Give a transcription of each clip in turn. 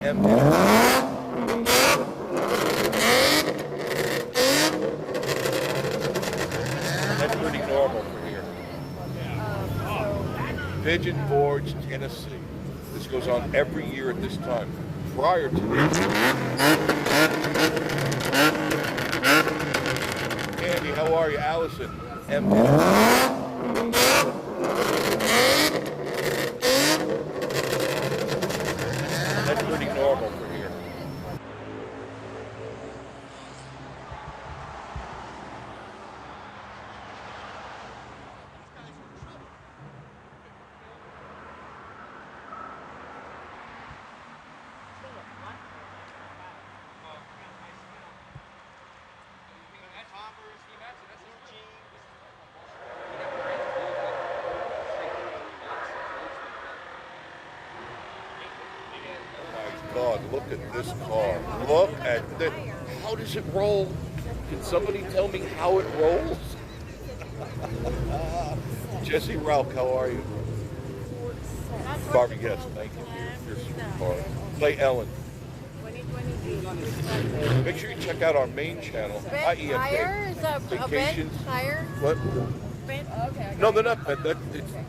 That's pretty normal for here. Pigeon Forge, Tennessee. This goes on every year at this time. Prior to this, Andy, how are you? Allison, that's pretty normal for here. God, look at this car. Look at this. How does it roll? Can somebody tell me how it rolls? Jesse Ralph, how are you? Barbie, yes, thank you. You're super car. Play Ellen. Make sure you check out our main channel, IEFA. Vacations. What? No, they're not.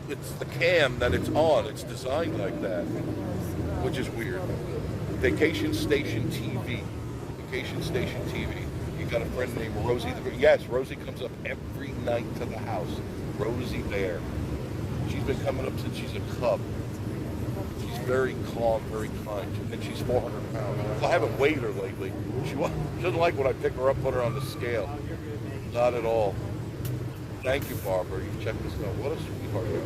It's the cam that it's on. It's designed like that, which is weird. Vacation Station TV. Vacation Station TV. You got a friend named Rosie. Yes, Rosie comes up every night to the house. Rosie Bear. She's been coming up since she's a cub. She's very calm, very kind, and she's 400 pounds. I haven't weighed her lately. She doesn't like when I pick her up, put her on the scale. Not at all. Thank you, Barbara. You check this out. What a sweetheart you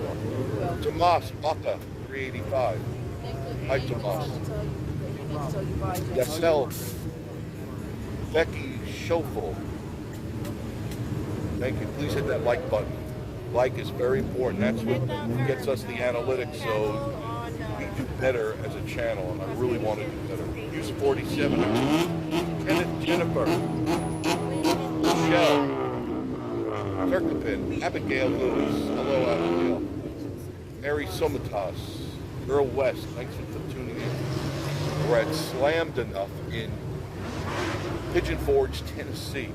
are. Tomas Baka, 385. Hi, Tomas. Yasel, Becky Schofel. Thank you. Please hit that like button. Like is very important. That's what gets us the analytics, so we do better as a channel, and I really want to do better. Use 47. Kenneth Jennifer. Michelle. Turkapin. Abigail Lewis. Hello, Abigail. Mary Somatas. Earl West. Thanks for tuning in. We're at Slammed Enough in Pigeon Forge, Tennessee.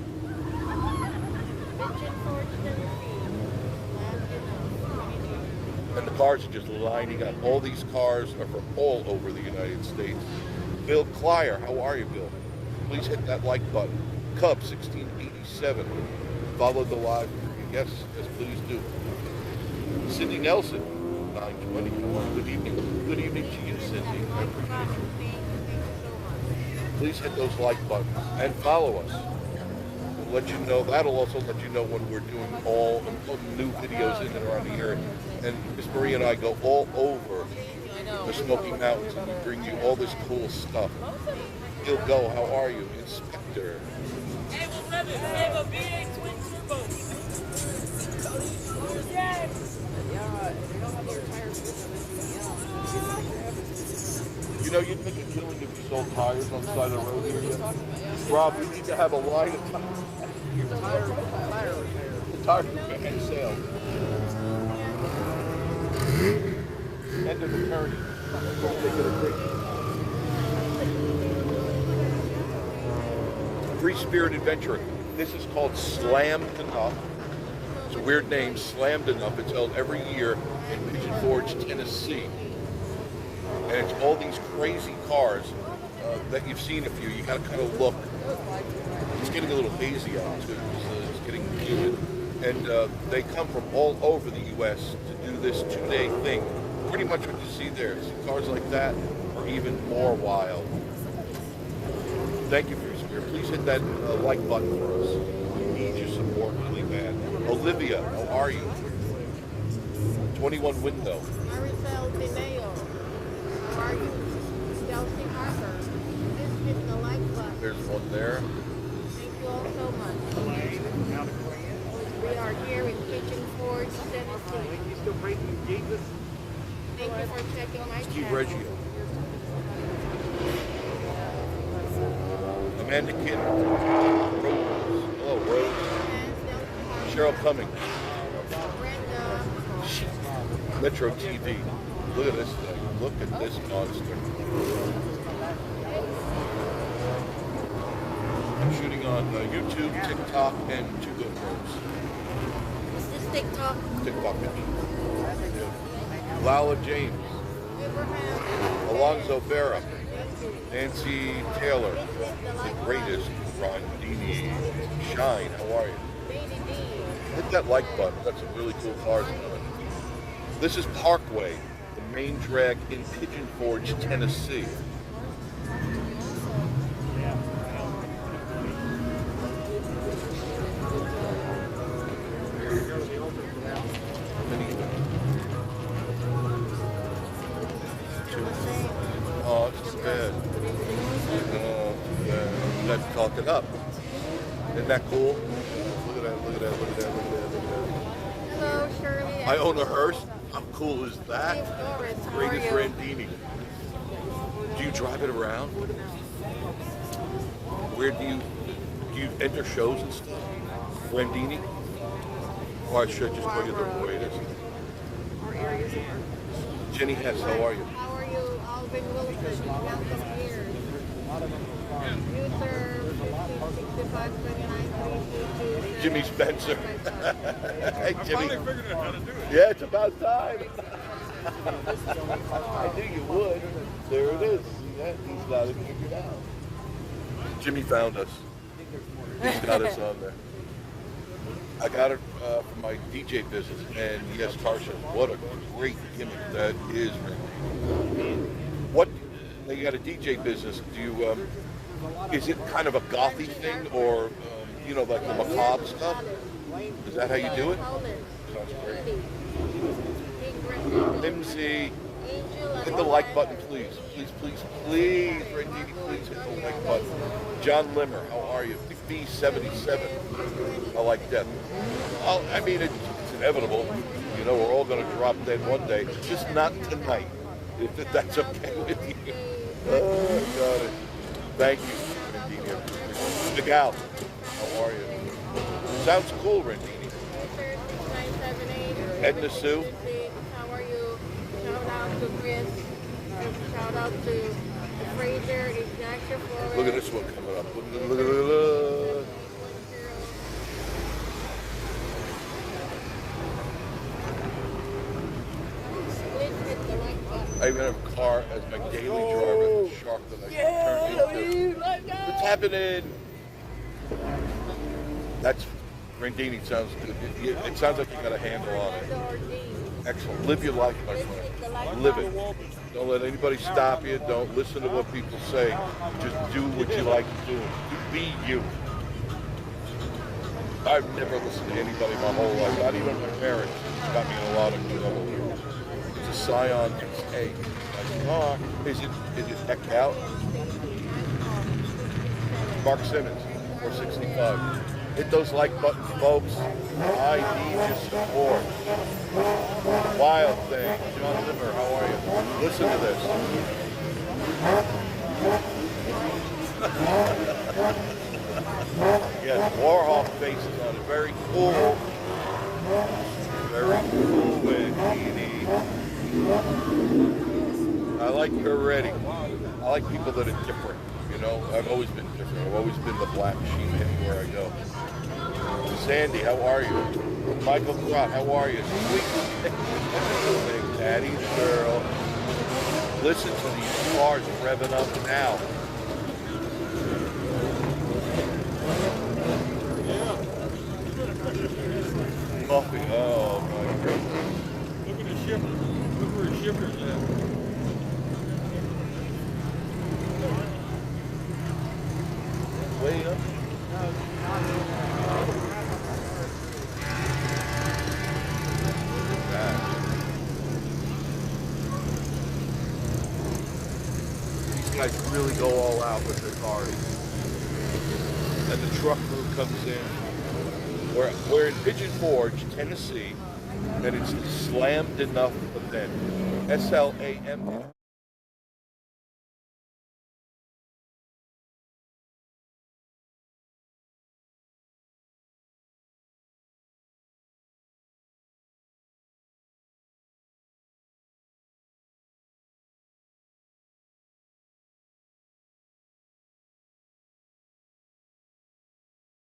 And the cars are just lining up. All these cars are from all over the United States. Bill Clyer, how are you, Bill? Please hit that like button. Cub 1687. Follow the live. Yes, please do. Cindy Nelson, 920. Good evening. Good evening to you, Cindy. I appreciate you. Please hit those like buttons and follow us. We'll let you know. That'll also let you know when we're doing all new videos in and around the area. And Miss Marie and I go all over the Smoky Mountains and we bring you all this cool stuff. He'll go. How are you, Inspector? Hey, what's up? We have a V8 twin turbo. You know, you'd make a killing if you sold tires on the side of the road here. Rob, we need to have a line of tires. Tire repair and sale. End of attorney. Free Spirit Adventure. This is called Slammed Enough. It's a weird name, Slammed Enough. It's held every year in Pigeon Forge, Tennessee. And it's all these crazy cars that you've seen a few. You got to kind of look. It's getting a little hazy out too. It's getting humid. And they come from all over the U.S. to do this 2-day thing. Pretty much what you see there. See cars like that are even more wild. Thank you for your support. Please hit that like button for us. We need your support really bad. Olivia, how are you? 21 Window. There's one there. Thank you all so much. We are here in Pigeon Forge, Tennessee. You still breaking Jesus? Thank you for checking my Steve channel. Reggio. Amanda Kidd. Rose. Hello, Rose. Cheryl Cummings. Brenda. Metro TV. Look at this thing. Look at this monster. shooting on YouTube, TikTok, and 2 GoPros. Is this TikTok? TikTok picture. Lala James, Abraham. Alonzo Vera, Nancy Taylor, the greatest, Ron Dini, Shine, how are you? Hit that like button. Got some really cool cars in it. This is Parkway, the main drag in Pigeon Forge, Tennessee. Oh, it's too bad. Oh, yeah. You got to talk it up. Isn't that cool? Look at that, look at that, look at that, look at that, look at that. Hello, Shirley. I own a hearse. How cool is that? Greatest Randini. Do you drive it around? Where do you enter shows and stuff? Randini? Or I should just tell you the greatest. Jenny Hess, how are you? How are you, Alvin Wilson? Welcome here. User 15652932. Jimmy Spencer. Hey, Jimmy. I figured out how to do it. Yeah, it's about time. I knew you would. There it is. See that? He's got it figured out. Jimmy found us. He's got us on there. I got it for my DJ business, and yes, Tarsha, what a great gimmick that is. What, you got a DJ business, do you, is it kind of a gothy thing, or, you know, like the macabre stuff? Is that how you do it? Sounds great. Mimsy, hit the like button, please. Please, please, please, Randini, please hit the like button. John Limmer, how are you? B77, I like death. Oh, I mean, it's inevitable. You know, we're all going to drop dead one day, just not tonight, if that's okay with you. Oh, got it. Thank you, Randini. Miguel, how are you? Sounds cool, Randini. Edna Sue. How are you? Shout out to Chris. Shout out to Fraser. Exactly. Look at this one coming up. Look at it. I even have a car as my daily driver, the shark that I turn into. What's happening? That's Randini. Sounds good. It sounds like you got a handle on it. Excellent. Live your life, my friend. Live it. Don't let anybody stop you. Don't listen to what people say. Just do what you like to do. Be you. I've never listened to anybody my whole life, not even my parents. Got me in a lot of trouble. It's a Scion XA. Oh, is it heck out? Mark Simmons, 465. Hit those like buttons, folks. I need your support. Wild Thing, John Zimmer, how are you? Listen to this. Yes, Warhawk faces on it. Very cool. Very cool, Randini. I like her already. I like people that are different. You know, I've always been different. I've always been the black sheep anywhere I go. Sandy, how are you? Michael Crott, how are you? Sweet Big Daddy's girl. Listen to these cars revving up now. Coffee, oh my goodness. Look at the shipper. Look where the shipper's at. Way up. These guys really go all out with their cars. And the truck crew comes in. We're in Pigeon Forge, Tennessee, and it's the Slammed Enough event. SLAM.